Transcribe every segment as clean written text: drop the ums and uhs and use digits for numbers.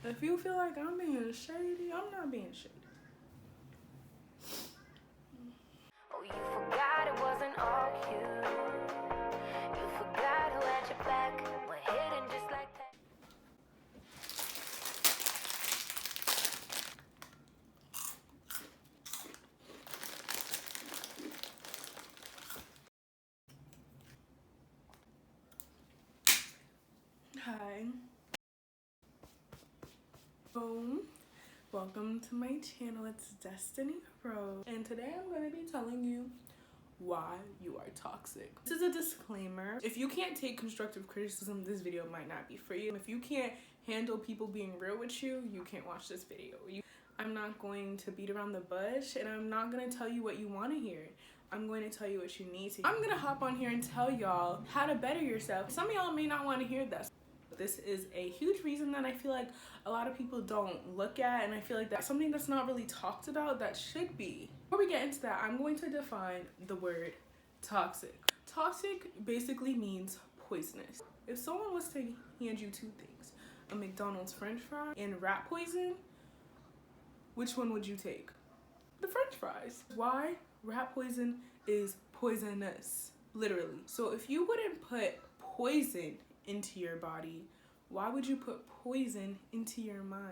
If you feel like I'm being shady, I'm not being shady. Oh, you forgot it wasn't all you. You forgot who had your back. We're hidden just like that. Hi. Welcome to my channel. It's Destiny Rose, and today I'm going to be telling you why you are toxic. This is a disclaimer. If you can't take constructive criticism, this video might not be for you. If you can't handle people being real with you, you can't watch this video. I'm not going to beat around the bush, and I'm not going to tell you what you want to hear. I'm going to tell you what you need to hear. I'm going to hop on here and tell y'all how to better yourself. Some of y'all may not want to hear this. This is a huge reason that I feel like a lot of people don't look at, and I feel like that's something that's not really talked about that should be. Before we get into that, I'm going to define the word toxic. Toxic basically means poisonous. If someone was to hand you two things, a McDonald's french fry and rat poison, which one would you take? The french fries. Why? Rat poison is poisonous, literally. So if you wouldn't put poison into your body, why would you put poison into your mind?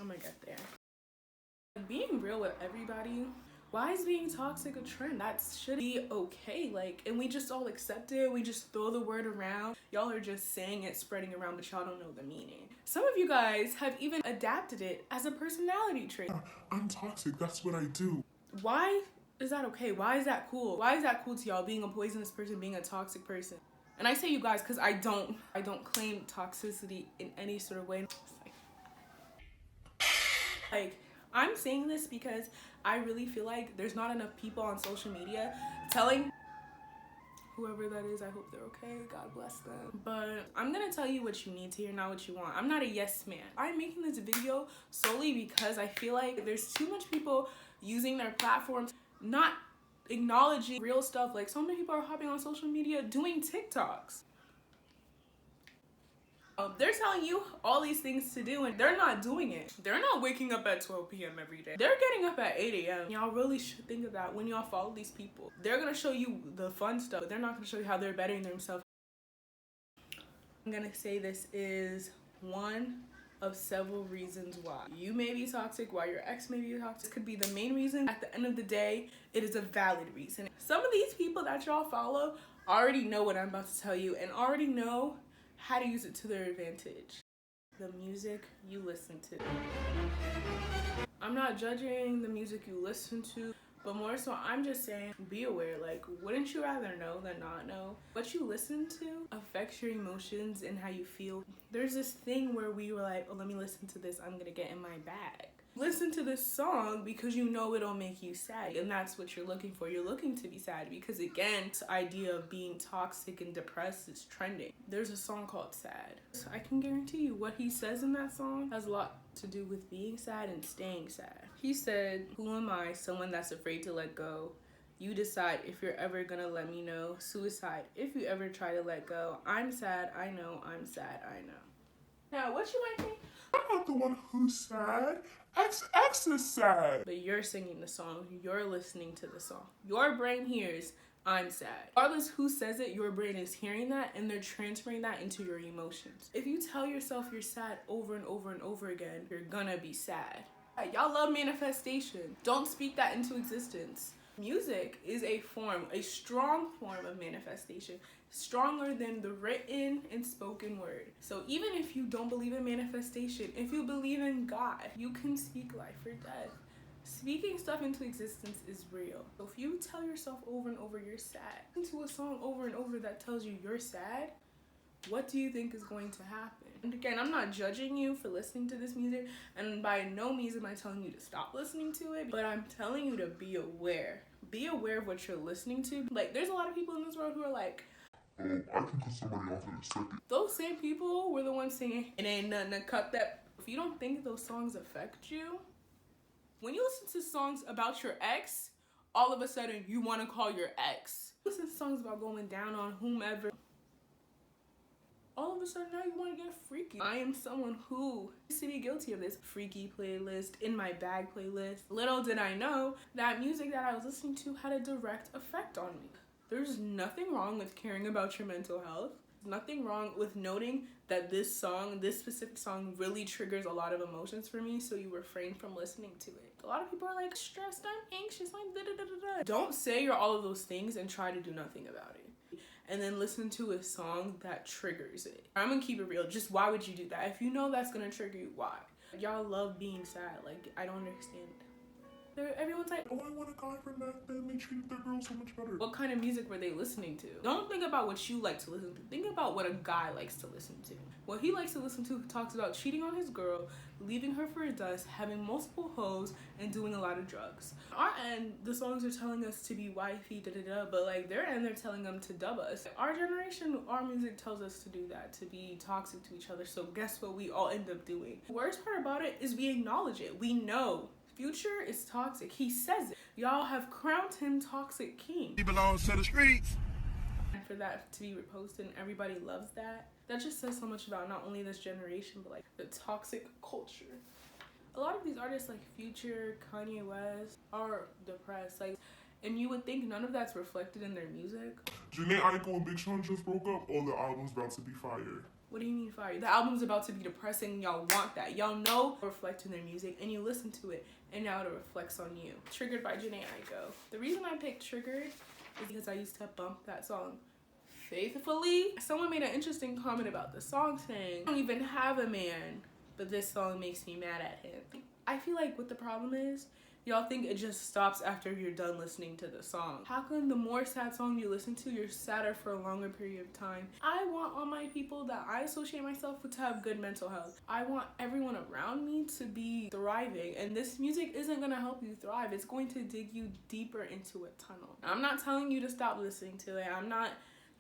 I'm gonna get there. Being real with everybody, why is being toxic a trend? That should be okay. And we just all accept it. We just throw the word around. Y'all are just saying it, spreading around, but y'all don't know the meaning. Some of you guys have even adapted it as a personality trait. I'm toxic, that's what I do. Why is that okay? Why is that cool? Why is that cool to y'all, being a poisonous person, being a toxic person? And I say you guys because I don't claim toxicity in any sort of way. I'm saying this because I really feel like there's not enough people on social media telling whoever that is, I hope they're okay, God bless them. But I'm gonna tell you what you need to hear, not what you want. I'm not a yes man. I'm making this video solely because I feel like there's too much people using their platforms, not acknowledging real stuff. Like, so many people are hopping on social media doing TikToks. They're telling you all these things to do and they're not doing it. They're not waking up at 12 p.m. every day. They're getting up at 8 a.m. Y'all really should think of that when y'all follow these people. They're gonna show you the fun stuff, but they're not gonna show you how they're bettering themselves. I'm gonna say this is one of several reasons why you may be toxic, why your ex may be toxic. This could be the main reason. At the end of the day, it is a valid reason. Some of these people that y'all follow already know what I'm about to tell you and already know how to use it to their advantage. The music you listen to. I'm not judging the music you listen to, but more so I'm just saying, be aware. Wouldn't you rather know than not know? What you listen to affects your emotions and how you feel. There's this thing where we were like, oh, let me listen to this, I'm gonna get in my bag. Listen to this song because you know it'll make you sad, and that's what you're looking for. You're looking to be sad because, again, this idea of being toxic and depressed is trending. There's a song called Sad. So I can guarantee you what he says in that song has a lot to do with being sad and staying sad. He said, who am I, someone that's afraid to let go? You decide if you're ever gonna let me know. Suicide, if you ever try to let go. I'm sad, I know, I'm sad, I know. Now, what you might think? I'm not the one who's sad. XX is sad. But you're singing the song, you're listening to the song. Your brain hears, I'm sad. Regardless who says it, your brain is hearing that and they're transferring that into your emotions. If you tell yourself you're sad over and over and over again, you're gonna be sad. Y'all love manifestation. Don't speak that into existence. Music is a strong form of manifestation, stronger than the written and spoken word. So even if you don't believe in manifestation, if you believe in God, you can speak life or death. Speaking stuff into existence is real. So if you tell yourself over and over you're sad, into a song over and over that tells you you're sad, what do you think is going to happen? And again, I'm not judging you for listening to this music, and by no means am I telling you to stop listening to it, but I'm telling you to be aware. Be aware of what you're listening to. There's a lot of people in this world who are like, oh, I can cut somebody off in a second. Those same people were the ones singing, it ain't nothing to cut that. If you don't think those songs affect you, when you listen to songs about your ex, all of a sudden you want to call your ex. Listen to songs about going down on whomever. all of a sudden now you want to get freaky. I am someone who used to be guilty of this freaky playlist, in my bag playlist. Little did I know that music that I was listening to had a direct effect on me. There's nothing wrong with caring about your mental health. Nothing wrong with noting that this specific song really triggers a lot of emotions for me, so you refrain from listening to it. A lot of people are like, stressed, I'm anxious, I'm da-da-da-da-da. Don't say you're all of those things and try to do nothing about it. And then listen to a song that triggers it. I'm gonna keep it real. Just why would you do that? If you know that's gonna trigger you, why? Y'all love being sad. Like, I don't understand. Everyone's like, oh, I want a guy from that family treated their girl so much better. What kind of music were they listening to? Don't think about what you like to listen to. Think about what a guy likes to listen to. What he likes to listen to talks about cheating on his girl, leaving her for dust, having multiple hoes, and doing a lot of drugs. On our end, the songs are telling us to be wifey, da-da-da, but like their end, they're telling them to dub us. Our generation, our music tells us to do that, to be toxic to each other, so guess what we all end up doing? The worst part about it is we acknowledge it. We know Future is toxic. He says it. Y'all have crowned him toxic king. He belongs to the streets. And for that to be reposted and everybody loves that, that just says so much about not only this generation, but like the toxic culture. A lot of these artists like Future, Kanye West are depressed. Like, and you would think none of that's reflected in their music. Jhené Aiko and Big Sean just broke up. All the album's about to be fire. What do you mean fire? The album's about to be depressing. Y'all want that. Y'all know reflect in their music and you listen to it and now it reflects on you. Triggered by Jhené Aiko. The reason I picked Triggered is because I used to bump that song faithfully. Someone made an interesting comment about the song saying, I don't even have a man, but this song makes me mad at him. I feel like what the problem is, y'all think it just stops after you're done listening to the song. How come the more sad song you listen to, you're sadder for a longer period of time? I want all my people that I associate myself with to have good mental health. I want everyone around me to be thriving, and this music isn't gonna help you thrive. It's going to dig you deeper into a tunnel. I'm not telling you to stop listening to it. I'm not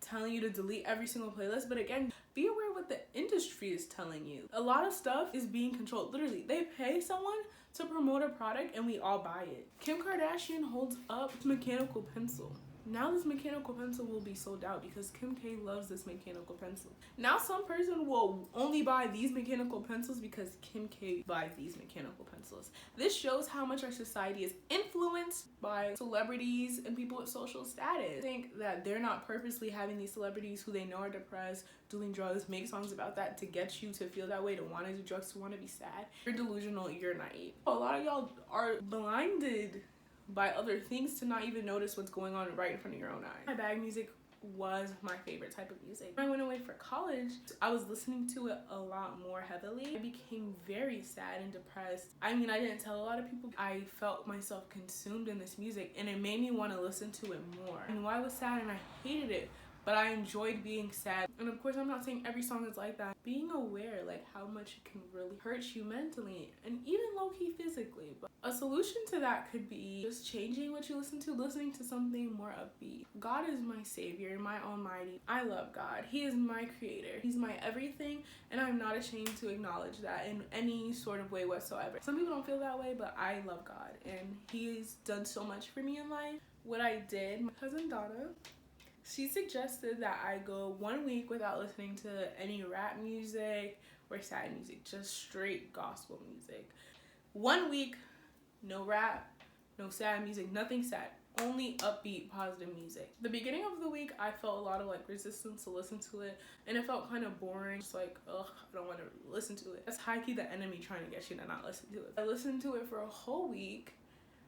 telling you to delete every single playlist, but again, be aware what the industry is telling you. A lot of stuff is being controlled. Literally, they pay someone to promote a product and we all buy it. Kim Kardashian holds up mechanical pencil. Now this mechanical pencil will be sold out because Kim K loves this mechanical pencil. Now some person will only buy these mechanical pencils because Kim K buys these mechanical pencils. This shows how much our society is influenced by celebrities and people with social status. I think that they're not purposely having these celebrities who they know are depressed, doing drugs, make songs about that to get you to feel that way, to want to do drugs, to want to be sad. You're delusional, you're naive. A lot of y'all are blinded by other things to not even notice what's going on right in front of your own eye. My bag music was my favorite type of music. When I went away for college, I was listening to it a lot more heavily. I became very sad and depressed. I mean, I didn't tell a lot of people. I felt myself consumed in this music and it made me want to listen to it more. And I was sad and I hated it, but I enjoyed being sad. And of course, I'm not saying every song is like that. Being aware, like how much it can really hurt you mentally and even low-key physically. But a solution to that could be just changing what you listen to, listening to something more upbeat. God is my savior, my almighty. I love God. He is my creator. He's my everything, and I'm not ashamed to acknowledge that in any sort of way whatsoever. Some people don't feel that way, but I love God, and He's done so much for me in life. What I did, my cousin Donna, she suggested that I go 1 week without listening to any rap music or sad music, just straight gospel music. 1 week, no rap, no sad music, nothing sad, only upbeat, positive music. The beginning of the week, I felt a lot of like resistance to listen to it, and it felt kind of boring, just like, ugh, I don't want to listen to it. That's high-key the enemy trying to get you to not listen to it. I listened to it for a whole week.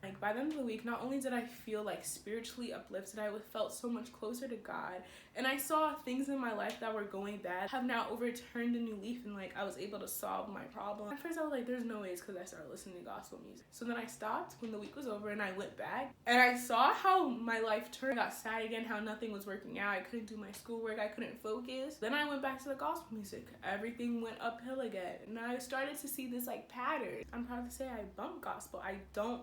Like by the end of the week, not only did I feel like spiritually uplifted, I felt so much closer to God. And I saw things in my life that were going bad have now overturned a new leaf, and like I was able to solve my problem. At first I was like, there's no way it's because I started listening to gospel music. So then I stopped when the week was over and I went back and I saw how my life turned. I got sad again, how nothing was working out. I couldn't do my schoolwork, I couldn't focus. Then I went back to the gospel music. Everything went uphill again. And I started to see this like pattern. I'm proud to say I bump gospel. I don't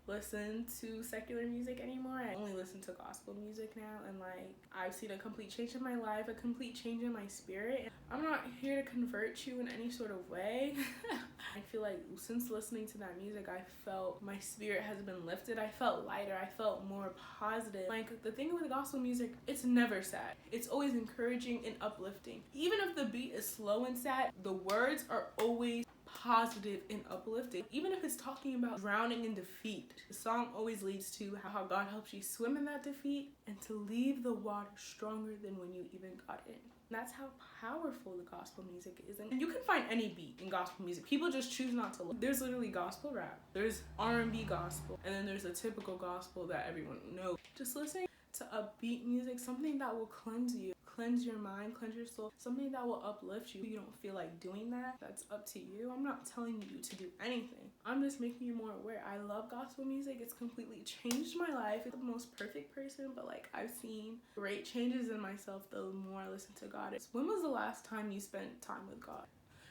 listen to secular music anymore. I only listen to gospel music now, and like I've seen a complete change in my life, a complete change in my spirit. I'm not here to convert you in any sort of way. I feel like since listening to that music, I felt my spirit has been lifted. I felt lighter. I felt more positive. Like the thing with gospel music, it's never sad. It's always encouraging and uplifting. Even if the beat is slow and sad, the words are always positive and uplifting. Even if it's talking about drowning in defeat, the song always leads to how God helps you swim in that defeat and to leave the water stronger than when you even got in. That's how powerful the gospel music is. And you can find any beat in gospel music. People just choose not to look. There's literally gospel rap, there's R&B gospel, and then there's a typical gospel that everyone knows. Just listening to upbeat music, something that will cleanse you, cleanse your mind, cleanse your soul, something that will uplift you. You don't feel like doing that, that's up to you. I'm not telling you to do anything. I'm just making you more aware. I love gospel music. It's completely changed my life. I'm the most perfect person, but like I've seen great changes in myself the more I listen to God. When was the last time you spent time with God?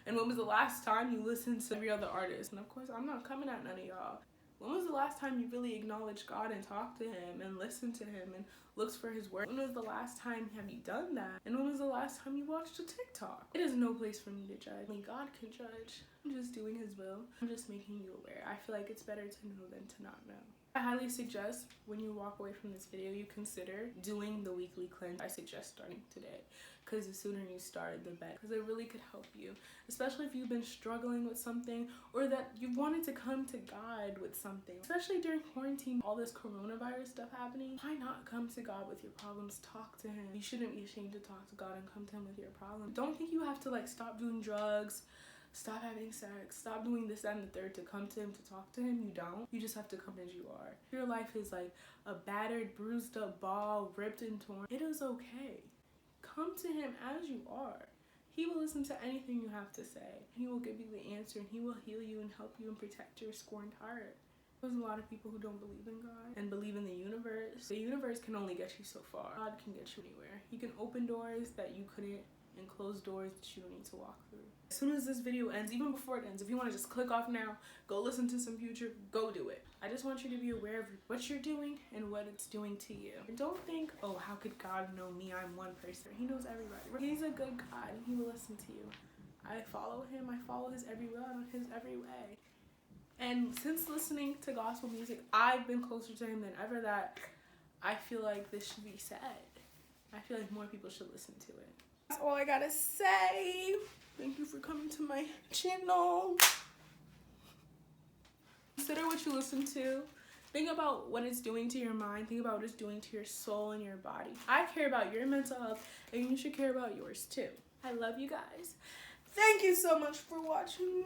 And when was the last time you listened to every other artist? And of course, I'm not coming at none of y'all. When was the last time you really acknowledged God and talked to him and listened to him and looked for his word? When was the last time have you done that? And when was the last time you watched a TikTok? It is no place for me to judge. Only God can judge. I'm just doing his will. I'm just making you aware. I feel like it's better to know than to not know. I highly suggest when you walk away from this video, you consider doing the weekly cleanse. I suggest starting today, because the sooner you start, the better, because it really could help you, especially if you've been struggling with something or that you wanted to come to God with something, especially during quarantine, all this coronavirus stuff happening. Why not come to God with your problems? Talk to him. You shouldn't be ashamed to talk to God and come to him with your problem. Don't think you have to like stop doing drugs, stop having sex, stop doing this, that, and the third to come to him, to talk to him. You don't. You just have to come as you are. Your life is like a battered, bruised up ball, ripped and torn. It is okay. Come to him as you are. He will listen to anything you have to say. He will give you the answer, and he will heal you and help you and protect your scorned heart. There's a lot of people who don't believe in God and believe in the universe. The universe can only get you so far. God can get you anywhere. He can open doors that you couldn't and close doors that you don't need to walk through. As soon as this video ends, even before it ends, if you want to just click off now, go listen to some Future, go do it. I just want you to be aware of what you're doing and what it's doing to you. And don't think, oh, how could God know me? I'm one person. He knows everybody. He's a good God, and he will listen to you. I follow him. I follow his every will and his every way. And since listening to gospel music, I've been closer to him than ever, that I feel like this should be said. I feel like more people should listen to it. That's all I gotta say. Thank you for coming to my channel. Consider what you listen to. Think about what it's doing to your mind. Think about what it's doing to your soul and your body. I care about your mental health, and you should care about yours too. I love you guys. Thank you so much for watching.